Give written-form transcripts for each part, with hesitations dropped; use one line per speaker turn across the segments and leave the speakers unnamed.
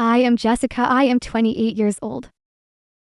I am Jessica. I am 28 years old.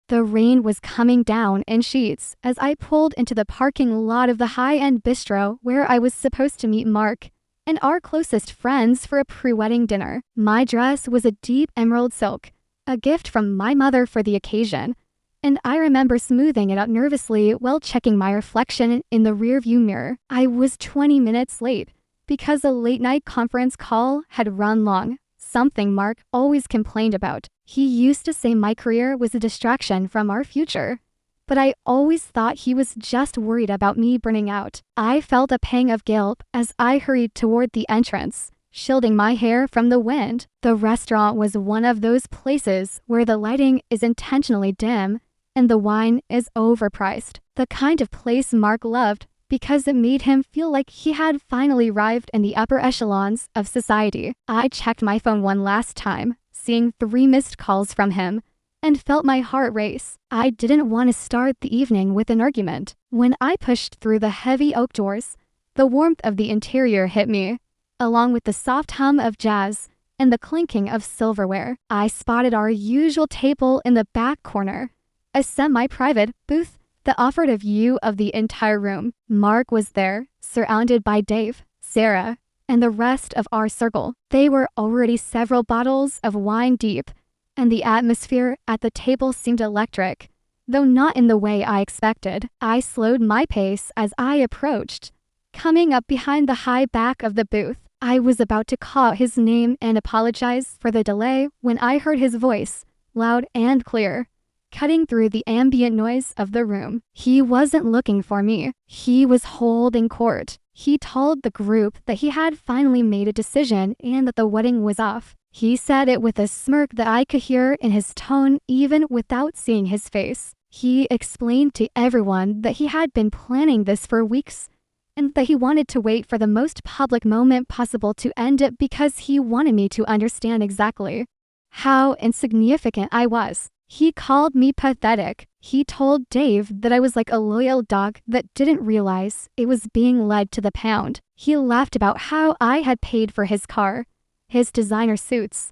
The rain was coming down in sheets as I pulled into the parking lot of the high-end bistro where I was supposed to meet Mark and our closest friends for a pre-wedding dinner. My dress was a deep emerald silk, a gift from my mother for the occasion, and I remember smoothing it out nervously while checking my reflection in the rearview mirror. I was 20 minutes late because a late-night conference call had run long, something Mark always complained about. He used to say my career was a distraction from our future, but I always thought he was just worried about me burning out. I felt a pang of guilt as I hurried toward the entrance, shielding my hair from the wind. The restaurant was one of those places where the lighting is intentionally dim and the wine is overpriced. The kind of place Mark loved because it made him feel like he had finally arrived in the upper echelons of society. I checked my phone one last time, seeing 3 missed calls from him, and felt my heart race. I didn't want to start the evening with an argument. When I pushed through the heavy oak doors, the warmth of the interior hit me, along with the soft hum of jazz and the clinking of silverware. I spotted our usual table in the back corner, a semi-private booth that offered a view of the entire room. Mark was there, surrounded by Dave, Sarah, and the rest of our circle. They were already several bottles of wine deep, and the atmosphere at the table seemed electric, though not in the way I expected. I slowed my pace as I approached, coming up behind the high back of the booth. I was about to call his name and apologize for the delay when I heard his voice, loud and clear, cutting through the ambient noise of the room. He wasn't looking for me. He was holding court. He told the group that he had finally made a decision and that the wedding was off. He said it with a smirk that I could hear in his tone even without seeing his face. He explained to everyone that he had been planning this for weeks and that he wanted to wait for the most public moment possible to end it because he wanted me to understand exactly how insignificant I was. He called me pathetic. He told Dave that I was like a loyal dog that didn't realize it was being led to the pound. He laughed about how I had paid for his car, his designer suits,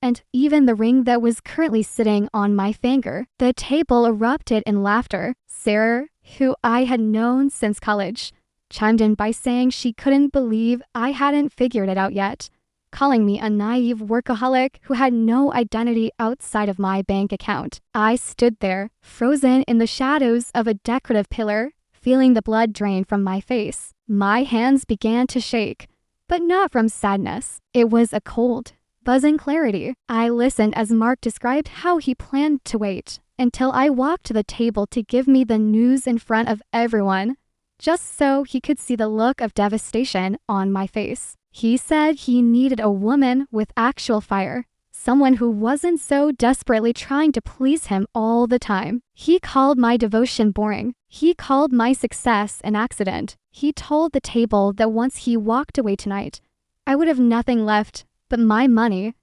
and even the ring that was currently sitting on my finger. The table erupted in laughter. Sarah, who I had known since college, chimed in by saying she couldn't believe I hadn't figured it out yet, calling me a naive workaholic who had no identity outside of my bank account. I stood there, frozen in the shadows of a decorative pillar, feeling the blood drain from my face. My hands began to shake, but not from sadness. It was a cold, buzzing clarity. I listened as Mark described how he planned to wait until I walked to the table to give me the news in front of everyone, just so he could see the look of devastation on my face. He said he needed a woman with actual fire, someone who wasn't so desperately trying to please him all the time. He called my devotion boring. He called my success an accident. He told the table that once he walked away tonight, I would have nothing left but my money,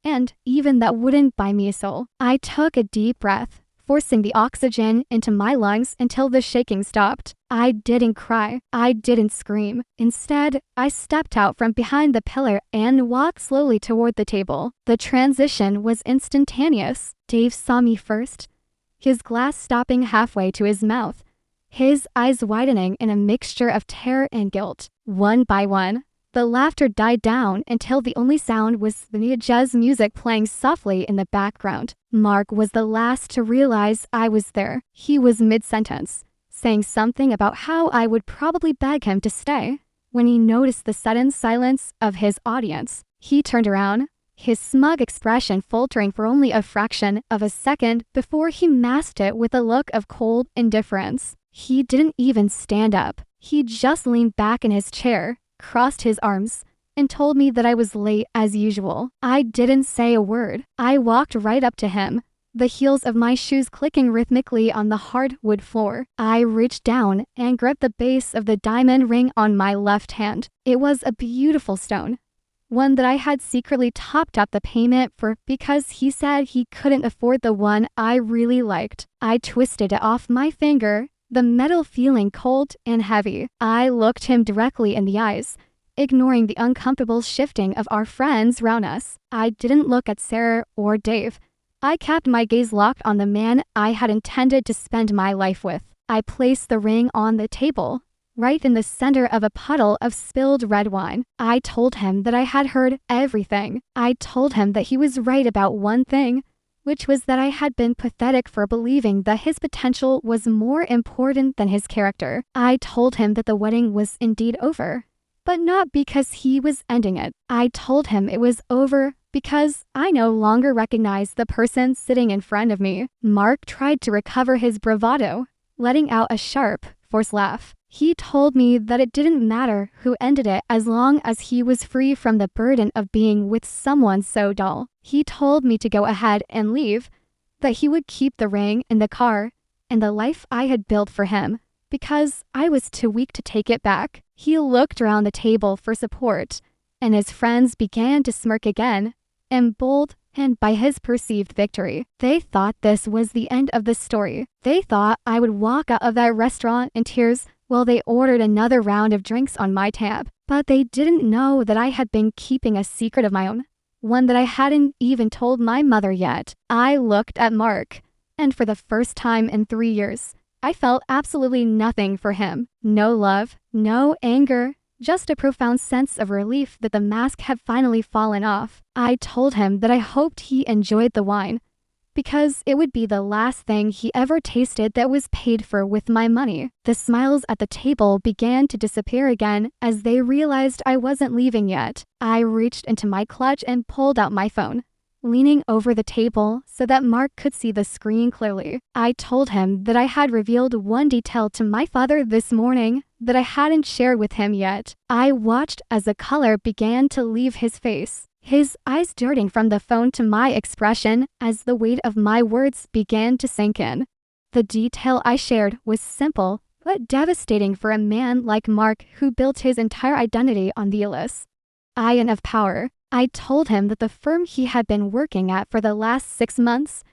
and even that wouldn't buy me a soul. I took a deep breath, forcing the oxygen into my lungs until the shaking stopped. I didn't cry. I didn't scream. Instead, I stepped out from behind the pillar and walked slowly toward the table. The transition was instantaneous. Dave saw me first, his glass stopping halfway to his mouth, his eyes widening in a mixture of terror and guilt. One by one, the laughter died down until the only sound was the jazz music playing softly in the background. Mark was the last to realize I was there. He was mid-sentence, saying something about how I would probably beg him to stay. When he noticed the sudden silence of his audience, he turned around, his smug expression faltering for only a fraction of a second before he masked it with a look of cold indifference. He didn't even stand up. He just leaned back in his chair, crossed his arms, and told me that I was late as usual. I didn't say a word. I walked right up to him, the heels of my shoes clicking rhythmically on the hardwood floor. I reached down and grabbed the base of the diamond ring on my left hand. It was a beautiful stone, one that I had secretly topped up the payment for because he said he couldn't afford the one I really liked. I twisted it off my finger, the metal feeling cold and heavy. I looked him directly in the eyes, ignoring the uncomfortable shifting of our friends around us. I didn't look at Sarah or Dave. I kept my gaze locked on the man I had intended to spend my life with. I placed the ring on the table, right in the center of a puddle of spilled red wine. I told him that I had heard everything. I told him that he was right about one thing, which was that I had been pathetic for believing that his potential was more important than his character. I told him that the wedding was indeed over, but not because he was ending it. I told him it was over because I no longer recognized the person sitting in front of me. Mark tried to recover his bravado, letting out a sharp, forced laugh. He told me that it didn't matter who ended it as long as he was free from the burden of being with someone so dull. He told me to go ahead and leave, that he would keep the ring in the car and the life I had built for him, because I was too weak to take it back. He looked around the table for support, and his friends began to smirk again, emboldened and by his perceived victory. They thought this was the end of the story. They thought I would walk out of that restaurant in tears while they ordered another round of drinks on my tab. But they didn't know that I had been keeping a secret of my own, one that I hadn't even told my mother yet. I looked at Mark, and for the first time in 3 years, I felt absolutely nothing for him. No love, no anger, just a profound sense of relief that the mask had finally fallen off. I told him that I hoped he enjoyed the wine, because it would be the last thing he ever tasted that was paid for with my money. The smiles at the table began to disappear again as they realized I wasn't leaving yet. I reached into my clutch and pulled out my phone, leaning over the table so that Mark could see the screen clearly. I told him that I had revealed one detail to my father this morning that I hadn't shared with him yet. I watched as the color began to leave his face, his eyes darting from the phone to my expression as the weight of my words began to sink in. The detail I shared was simple but devastating for a man like Mark who built his entire identity on the illusion of power. I told him that the firm he had been working at for the last 6 months,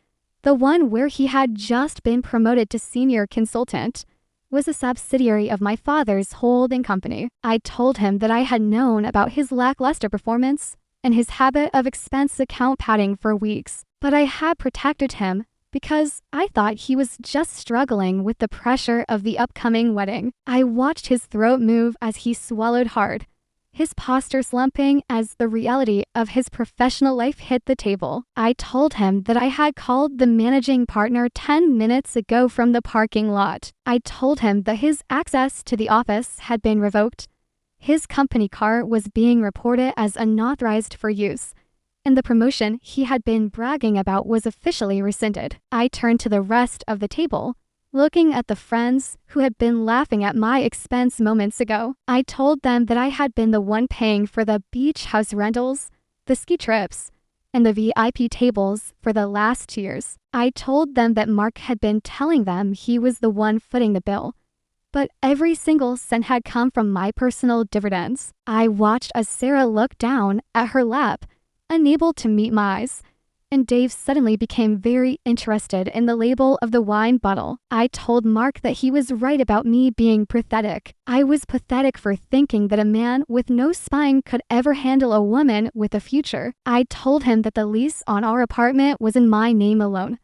the one where he had just been promoted to senior consultant, was a subsidiary of my father's holding company. I told him that I had known about his lackluster performance and his habit of expense account padding for weeks, but I had protected him because I thought he was just struggling with the pressure of the upcoming wedding. I watched his throat move as he swallowed hard, his posture slumping as the reality of his professional life hit the table. I told him that I had called the managing partner 10 minutes ago from the parking lot. I told him that his access to the office had been revoked. His company car was being reported as unauthorized for use, and the promotion he had been bragging about was officially rescinded. I turned to the rest of the table, looking at the friends who had been laughing at my expense moments ago. I told them that I had been the one paying for the beach house rentals, the ski trips, and the VIP tables for the last 2 years. I told them that Mark had been telling them he was the one footing the bill, but every single cent had come from my personal dividends. I watched as Sarah looked down at her lap, unable to meet my eyes, and Dave suddenly became very interested in the label of the wine bottle. I told Mark that he was right about me being pathetic. I was pathetic for thinking that a man with no spine could ever handle a woman with a future. I told him that the lease on our apartment was in my name alone,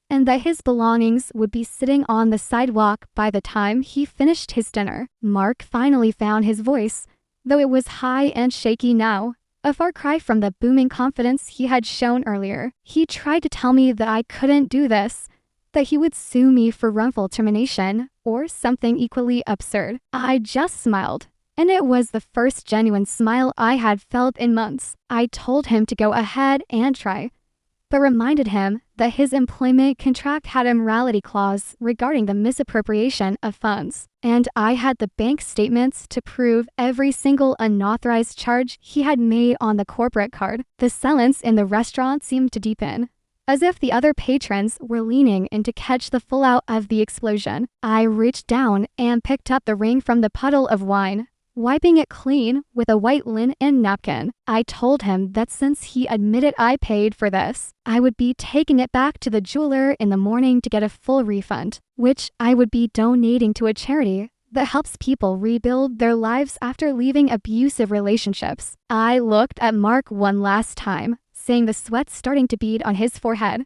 and that his belongings would be sitting on the sidewalk by the time he finished his dinner. Mark finally found his voice, though it was high and shaky now, a far cry from the booming confidence he had shown earlier. He tried to tell me that I couldn't do this, that he would sue me for wrongful termination, or something equally absurd. I just smiled, and it was the first genuine smile I had felt in months. I told him to go ahead and try, but reminded him that his employment contract had a morality clause regarding the misappropriation of funds, and I had the bank statements to prove every single unauthorized charge he had made on the corporate card. The silence in the restaurant seemed to deepen, as if the other patrons were leaning in to catch the fallout of the explosion. I reached down and picked up the ring from the puddle of wine, wiping it clean with a white linen napkin. I told him that since he admitted I paid for this, I would be taking it back to the jeweler in the morning to get a full refund, which I would be donating to a charity that helps people rebuild their lives after leaving abusive relationships. I looked at Mark one last time, seeing the sweat starting to bead on his forehead.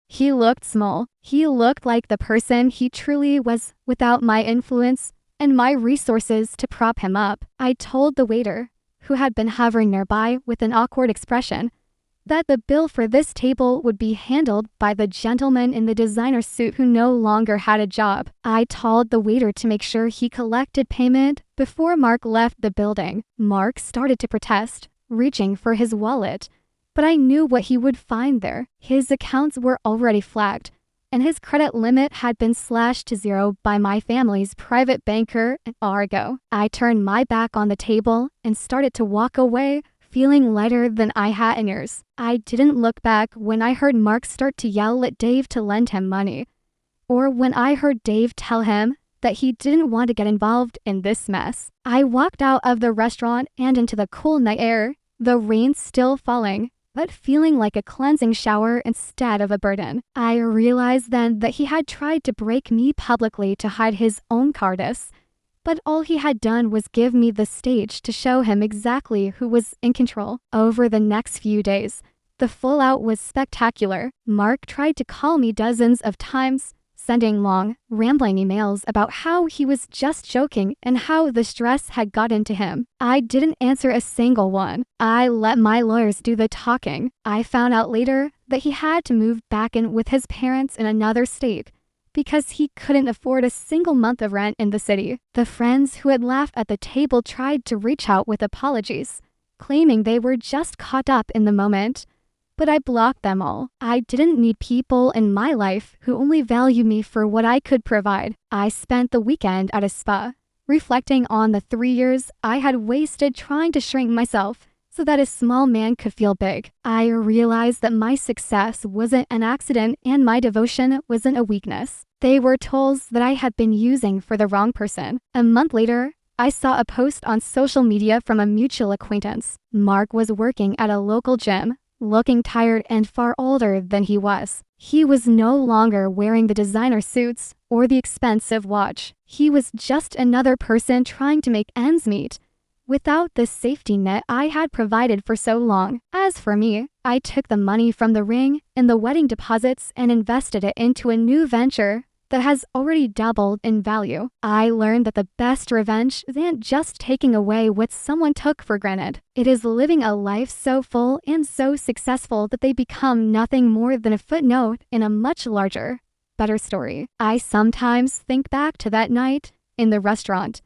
He looked small. He looked like the person he truly was without my influence and my resources to prop him up. I told the waiter, who had been hovering nearby with an awkward expression, that the bill for this table would be handled by the gentleman in the designer suit who no longer had a job. I told the waiter to make sure he collected payment before Mark left the building. Mark started to protest, reaching for his wallet, but I knew what he would find there. His accounts were already flagged, and his credit limit had been slashed to zero by my family's private banker in Argo. I turned my back on the table and started to walk away, feeling lighter than I had in years. I didn't look back when I heard Mark start to yell at Dave to lend him money, or when I heard Dave tell him that he didn't want to get involved in this mess. I walked out of the restaurant and into the cool night air, the rain still falling, but feeling like a cleansing shower instead of a burden. I realized then that he had tried to break me publicly to hide his own cowardice, but all he had done was give me the stage to show him exactly who was in control. Over the next few days, the fallout was spectacular. Mark tried to call me dozens of times, sending long, rambling emails about how he was just joking and how the stress had gotten to him. I didn't answer a single one. I let my lawyers do the talking. I found out later that he had to move back in with his parents in another state because he couldn't afford a single month of rent in the city. The friends who had laughed at the table tried to reach out with apologies, claiming they were just caught up in the moment, but I blocked them all. I didn't need people in my life who only value me for what I could provide. I spent the weekend at a spa, reflecting on the 3 years I had wasted trying to shrink myself so that a small man could feel big. I realized that my success wasn't an accident and my devotion wasn't a weakness. They were tools that I had been using for the wrong person. A month later, I saw a post on social media from a mutual acquaintance. Mark was working at a local gym, looking tired and far older than he was. He was no longer wearing the designer suits or the expensive watch. He was just another person trying to make ends meet, without the safety net I had provided for so long. As for me, I took the money from the ring and the wedding deposits and invested it into a new venture that has already doubled in value. I learned that the best revenge isn't just taking away what someone took for granted. It is living a life so full and so successful that they become nothing more than a footnote in a much larger, better story. I sometimes think back to that night in the restaurant,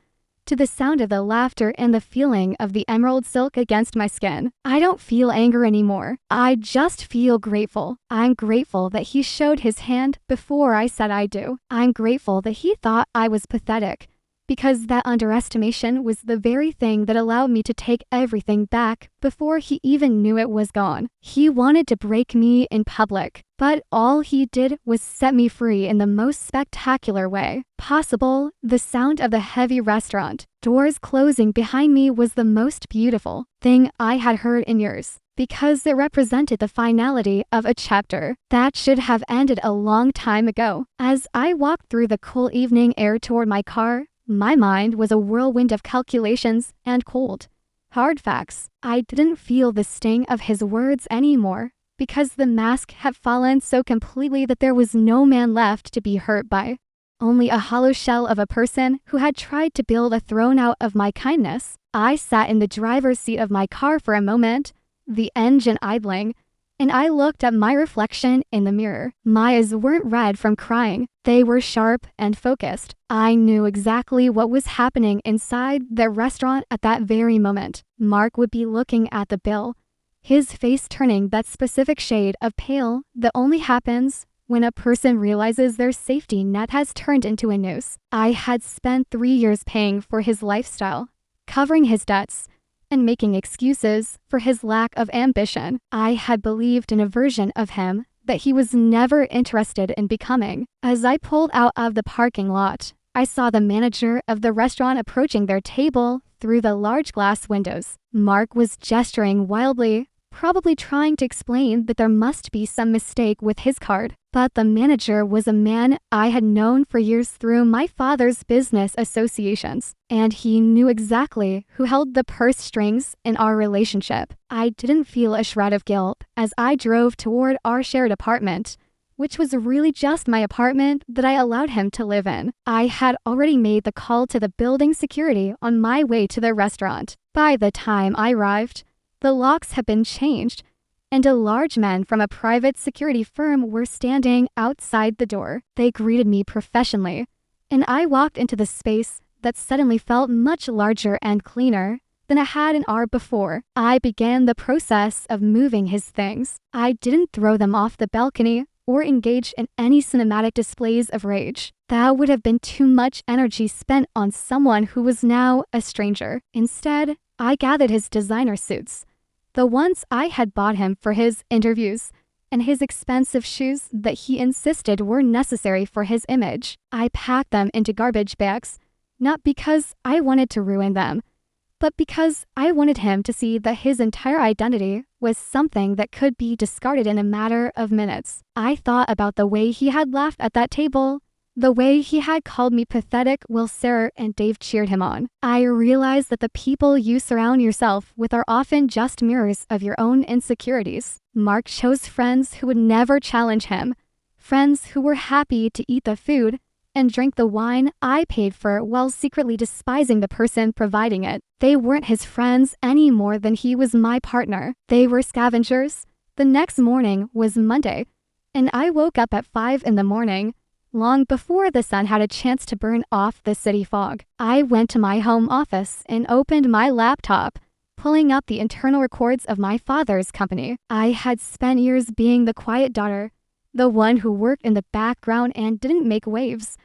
to the sound of the laughter and the feeling of the emerald silk against my skin. I don't feel anger anymore. I just feel grateful. I'm grateful that he showed his hand before I said I do. I'm grateful that he thought I was pathetic, because that underestimation was the very thing that allowed me to take everything back before he even knew it was gone. He wanted to break me in public, but all he did was set me free in the most spectacular way possible. The sound of the heavy restaurant doors closing behind me was the most beautiful thing I had heard in years, because it represented the finality of a chapter that should have ended a long time ago. As I walked through the cool evening air toward my car, my mind was a whirlwind of calculations and cold, hard facts. I didn't feel the sting of his words anymore, because the mask had fallen so completely that there was no man left to be hurt by. Only a hollow shell of a person who had tried to build a throne out of my kindness. I sat in the driver's seat of my car for a moment, the engine idling, and I looked at my reflection in the mirror. My eyes weren't red from crying. They were sharp and focused. I knew exactly what was happening inside the restaurant at that very moment. Mark would be looking at the bill, his face turning that specific shade of pale that only happens when a person realizes their safety net has turned into a noose. I had spent 3 years paying for his lifestyle, covering his debts, and making excuses for his lack of ambition. I had believed in a version of him that he was never interested in becoming. As I pulled out of the parking lot, I saw the manager of the restaurant approaching their table through the large glass windows. Mark was gesturing wildly, probably trying to explain that there must be some mistake with his card. But the manager was a man I had known for years through my father's business associations, and he knew exactly who held the purse strings in our relationship. I didn't feel a shred of guilt as I drove toward our shared apartment, which was really just my apartment that I allowed him to live in. I had already made the call to the building security on my way to the restaurant. By the time I arrived, the locks had been changed, and a large men from a private security firm were standing outside the door. They greeted me professionally, and I walked into the space that suddenly felt much larger and cleaner than I had an hour before. I began the process of moving his things. I didn't throw them off the balcony or engage in any cinematic displays of rage. That would have been too much energy spent on someone who was now a stranger. Instead, I gathered his designer suits, the ones I had bought him for his interviews, and his expensive shoes that he insisted were necessary for his image. I packed them into garbage bags, not because I wanted to ruin them, but because I wanted him to see that his entire identity was something that could be discarded in a matter of minutes. I thought about the way he had laughed at that table, the way he had called me pathetic while Sarah and Dave cheered him on. I realized that the people you surround yourself with are often just mirrors of your own insecurities. Mark chose friends who would never challenge him, friends who were happy to eat the food and drink the wine I paid for while secretly despising the person providing it. They weren't his friends any more than he was my partner. They were scavengers. The next morning was Monday, and I woke up at 5 in the morning, long before the sun had a chance to burn off the city fog. I went to my home office and opened my laptop, pulling up the internal records of my father's company. I had spent years being the quiet daughter, the one who worked in the background and didn't make waves.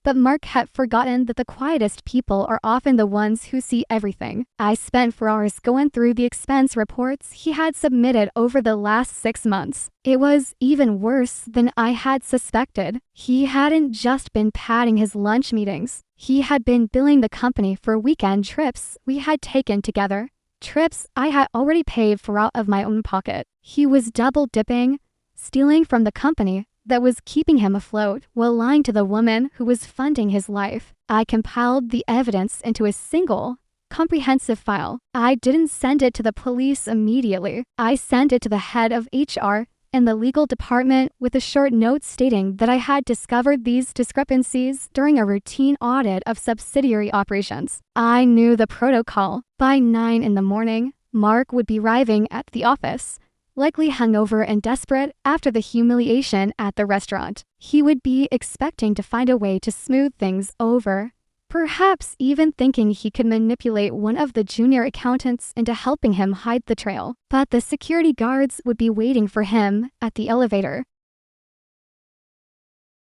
But Mark had forgotten that the quietest people are often the ones who see everything. I spent 4 hours going through the expense reports he had submitted over the last 6 months. It was even worse than I had suspected. He hadn't just been padding his lunch meetings. He had been billing the company for weekend trips we had taken together, trips I had already paid for out of my own pocket. He was double dipping, stealing from the company that was keeping him afloat while lying to the woman who was funding his life. I compiled the evidence into a single, comprehensive file. I didn't send it to the police immediately. I sent it to the head of HR and the legal department with a short note stating that I had discovered these discrepancies during a routine audit of subsidiary operations. I knew the protocol. By 9 in the morning, Mark would be arriving at the office, likely hungover and desperate after the humiliation at the restaurant. He would be expecting to find a way to smooth things over, perhaps even thinking he could manipulate one of the junior accountants into helping him hide the trail. But the security guards would be waiting for him at the elevator.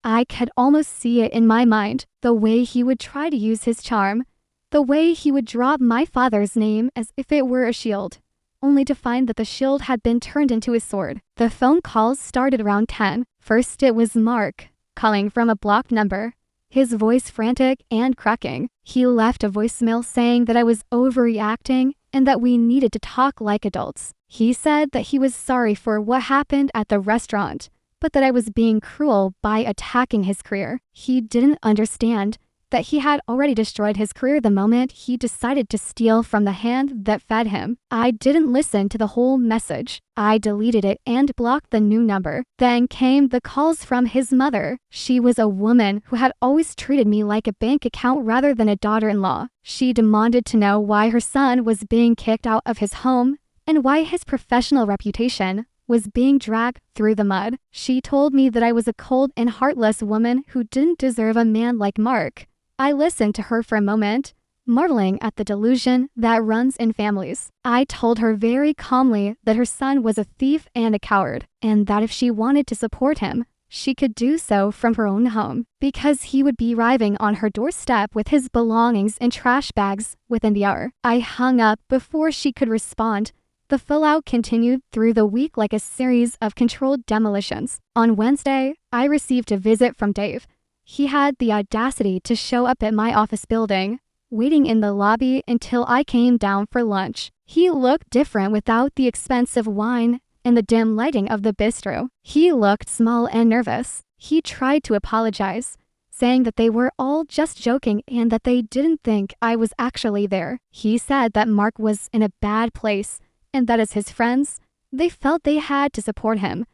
I could almost see it in my mind, the way he would try to use his charm, the way he would drop my father's name as if it were a shield, only to find that the shield had been turned into a sword. The phone calls started around 10. First it was Mark, calling from a blocked number, his voice frantic and cracking. He left a voicemail saying that I was overreacting and that we needed to talk like adults. He said that he was sorry for what happened at the restaurant, but that I was being cruel by attacking his career. He didn't understand that he had already destroyed his career the moment he decided to steal from the hand that fed him. I didn't listen to the whole message. I deleted it and blocked the new number. Then came the calls from his mother. She was a woman who had always treated me like a bank account rather than a daughter-in-law. She demanded to know why her son was being kicked out of his home and why his professional reputation was being dragged through the mud. She told me that I was a cold and heartless woman who didn't deserve a man like Mark. I listened to her for a moment, marveling at the delusion that runs in families. I told her very calmly that her son was a thief and a coward, and that if she wanted to support him, she could do so from her own home, because he would be arriving on her doorstep with his belongings in trash bags within the hour. I hung up before she could respond. The fallout continued through the week like a series of controlled demolitions. On Wednesday, I received a visit from Dave. He had the audacity to show up at my office building, waiting in the lobby until I came down for lunch. He looked different without the expensive wine In the dim lighting of the bistro, he looked small and nervous. He tried to apologize, saying that they were all just joking and that they didn't think I was actually there. He said that Mark was in a bad place and that as his friends, they felt they had to support him.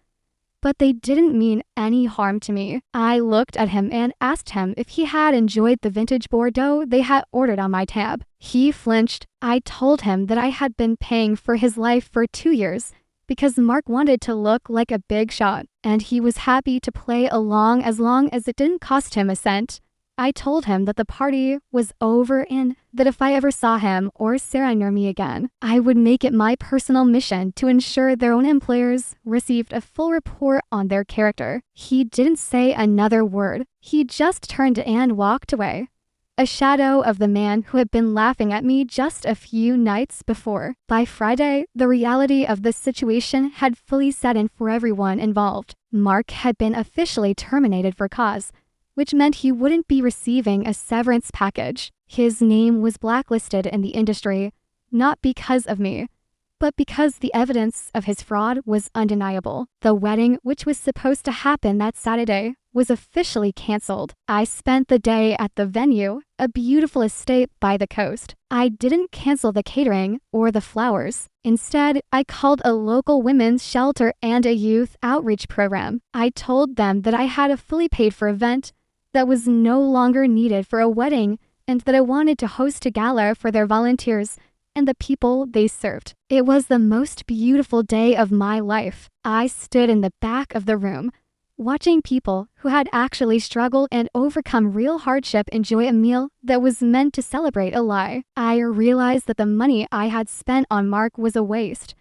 But they didn't mean any harm to me. I looked at him and asked him if he had enjoyed the vintage Bordeaux they had ordered on my tab. He flinched. I told him that I had been paying for his life for 2 years because Mark wanted to look like a big shot, and he was happy to play along as long as it didn't cost him a cent. I told him that the party was over and that if I ever saw him or Sarah near me again, I would make it my personal mission to ensure their own employers received a full report on their character. He didn't say another word. He just turned and walked away, a shadow of the man who had been laughing at me just a few nights before. By Friday, the reality of the situation had fully set in for everyone involved. Mark had been officially terminated for cause, which meant he wouldn't be receiving a severance package. His name was blacklisted in the industry, not because of me, but because the evidence of his fraud was undeniable. The wedding, which was supposed to happen that Saturday, was officially canceled. I spent the day at the venue, a beautiful estate by the coast. I didn't cancel the catering or the flowers. Instead, I called a local women's shelter and a youth outreach program. I told them that I had a fully paid for event that was no longer needed for a wedding and that I wanted to host a gala for their volunteers and the people they served. It was the most beautiful day of my life. I stood in the back of the room, watching people who had actually struggled and overcome real hardship enjoy a meal that was meant to celebrate a lie. I realized that the money I had spent on Mark was a waste,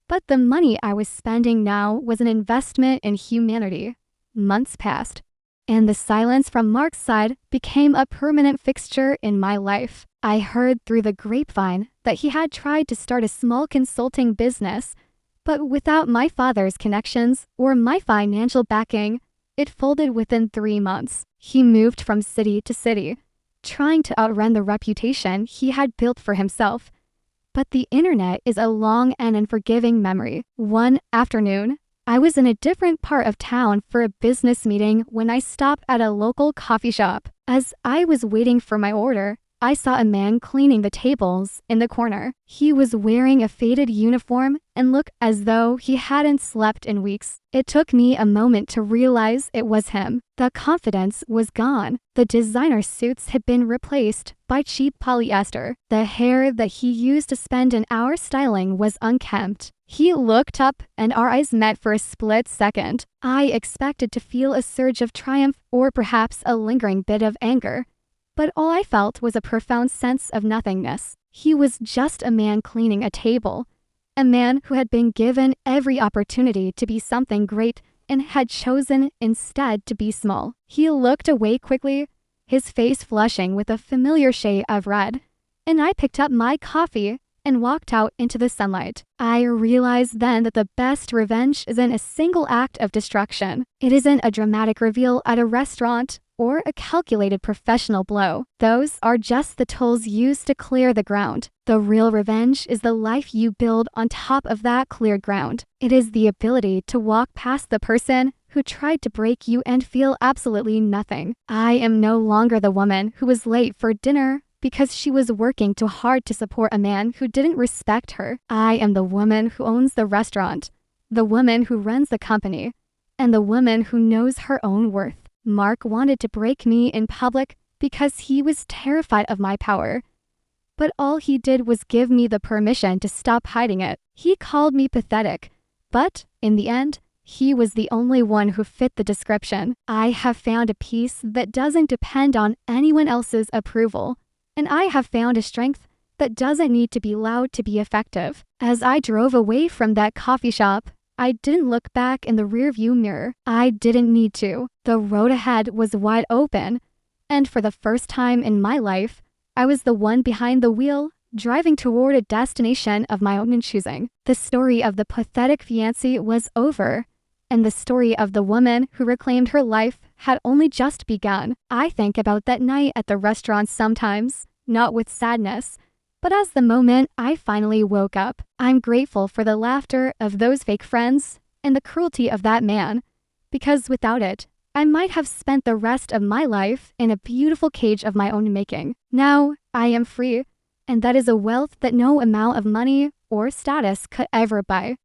but the money I was spending now was an investment in humanity. Months passed, and the silence from Mark's side became a permanent fixture in my life. I heard through the grapevine that he had tried to start a small consulting business, but without my father's connections or my financial backing, it folded within 3 months. He moved from city to city, trying to outrun the reputation he had built for himself. But the internet is a long and unforgiving memory. One afternoon, I was in a different part of town for a business meeting when I stopped at a local coffee shop. As I was waiting for my order, I saw a man cleaning the tables in the corner. He was wearing a faded uniform and looked as though he hadn't slept in weeks. It took me a moment to realize it was him. The confidence was gone. The designer suits had been replaced by cheap polyester. The hair that he used to spend an hour styling was unkempt. He looked up and our eyes met for a split second. I expected to feel a surge of triumph or perhaps a lingering bit of anger, but all I felt was a profound sense of nothingness. He was just a man cleaning a table, a man who had been given every opportunity to be something great and had chosen instead to be small. He looked away quickly, his face flushing with a familiar shade of red, and I picked up my coffee and walked out into the sunlight. I realized then that the best revenge isn't a single act of destruction. It isn't a dramatic reveal at a restaurant or a calculated professional blow. Those are just the tools used to clear the ground. The real revenge is the life you build on top of that cleared ground. It is the ability to walk past the person who tried to break you and feel absolutely nothing. I am no longer the woman who was late for dinner because she was working too hard to support a man who didn't respect her. I am the woman who owns the restaurant, the woman who runs the company, and the woman who knows her own worth. Mark wanted to break me in public because he was terrified of my power, but all he did was give me the permission to stop hiding it. He called me pathetic, but in the end, he was the only one who fit the description. I have found a peace that doesn't depend on anyone else's approval, and I have found a strength that doesn't need to be loud to be effective. As I drove away from that coffee shop, I didn't look back in the rearview mirror. I didn't need to. The road ahead was wide open, and for the first time in my life, I was the one behind the wheel, driving toward a destination of my own choosing. The story of the pathetic fiancé was over, and the story of the woman who reclaimed her life had only just begun. I think about that night at the restaurant sometimes, not with sadness, But as the moment I finally woke up, I'm grateful for the laughter of those fake friends and the cruelty of that man, because without it, I might have spent the rest of my life in a beautiful cage of my own making. Now, I am free, and that is a wealth that no amount of money or status could ever buy.